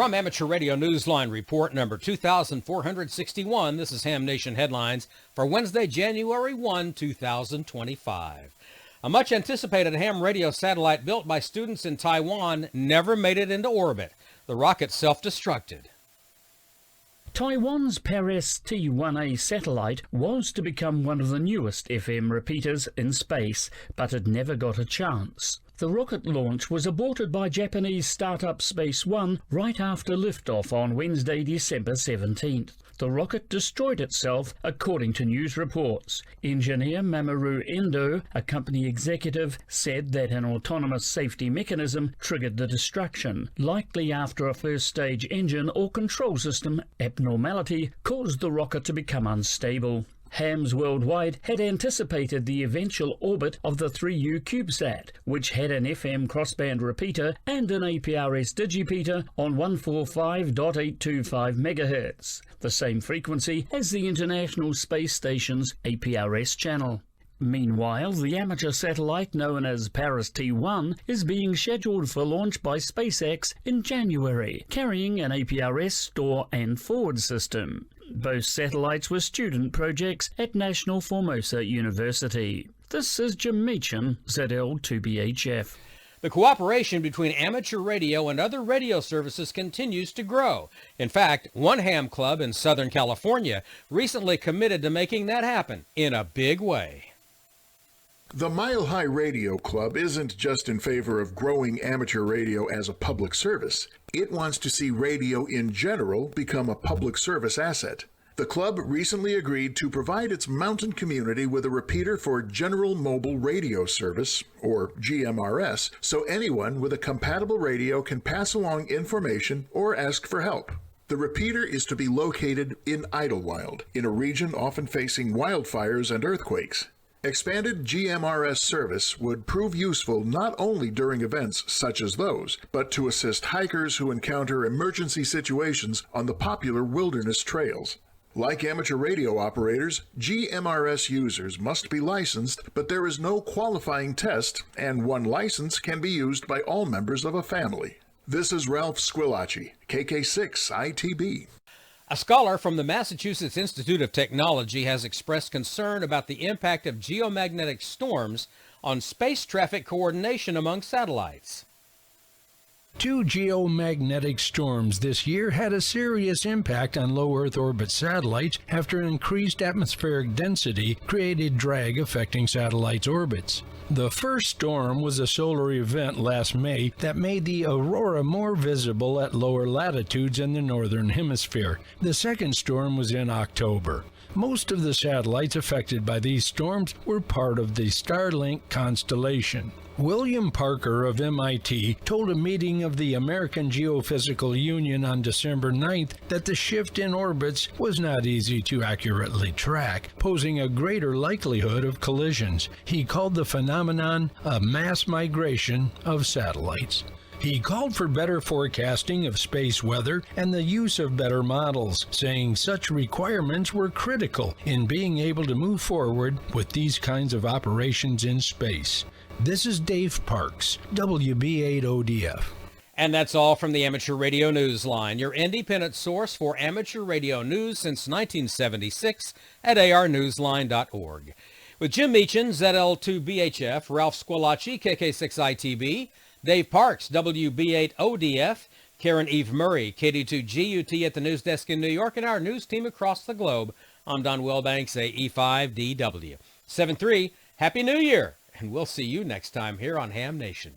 From Amateur Radio Newsline Report number 2461, this is Ham Nation Headlines for Wednesday, January 1, 2025. A much-anticipated ham radio satellite built by students in Taiwan never made it into orbit. The rocket self-destructed. Taiwan's Paris T1A satellite was to become one of the newest FM repeaters in space, but it never got a chance. The rocket launch was aborted by Japanese startup Space One right after liftoff on Wednesday, December 17th. The rocket destroyed itself, according to news reports. Engineer Mamoru Endo, a company executive, said that an autonomous safety mechanism triggered the destruction, likely after a first-stage engine or control system abnormality caused the rocket to become unstable. Hams worldwide had anticipated the eventual orbit of the 3U CubeSat, which had an FM crossband repeater and an APRS digipeater on 145.825 MHz, the same frequency as the International Space Station's APRS channel. Meanwhile, the amateur satellite known as Paris T1 is being scheduled for launch by SpaceX in January, carrying an APRS store and forward system. Both satellites were student projects at National Formosa University. This is Jim Meachin, ZL2BHF. The cooperation between amateur radio and other radio services continues to grow. In fact, one ham club in Southern California recently committed to making that happen in a big way. The Mile High Radio Club isn't just in favor of growing amateur radio as a public service. It wants to see radio in general become a public service asset. The club recently agreed to provide its mountain community with a repeater for General Mobile Radio Service, or GMRS, so anyone with a compatible radio can pass along information or ask for help. The repeater is to be located in Idlewild, in a region often facing wildfires and earthquakes. Expanded GMRS service would prove useful not only during events such as those, but to assist hikers who encounter emergency situations on the popular wilderness trails. Like amateur radio operators, GMRS users must be licensed, but there is no qualifying test, and one license can be used by all members of a family. This is Ralph Squillace, KK6ITB. A scholar from the Massachusetts Institute of Technology has expressed concern about the impact of geomagnetic storms on space traffic coordination among satellites. 2 geomagnetic storms this year had a serious impact on low Earth orbit satellites after increased atmospheric density created drag affecting satellites' orbits. The first storm was a solar event last May that made the aurora more visible at lower latitudes in the northern hemisphere. The second storm was in October. Most of the satellites affected by these storms were part of the Starlink constellation. William Parker of MIT told a meeting of the American Geophysical Union on December 9th that the shift in orbits was not easy to accurately track, posing a greater likelihood of collisions. He called the phenomenon a mass migration of satellites. He called for better forecasting of space weather and the use of better models, saying such requirements were critical in being able to move forward with these kinds of operations in space. This is Dave Parks, WB8ODF. And that's all from the Amateur Radio Newsline, your independent source for amateur radio news since 1976 at arnewsline.org. With Jim Meachin, ZL2BHF, Ralph Squillace, KK6ITB, Dave Parks, WB8ODF, Karen Eve Murray, KD2GUT at the news desk in New York, and our news team across the globe. I'm Don Wellbanks, AE5DW. 7-3, Happy New Year, and we'll see you next time here on Ham Nation.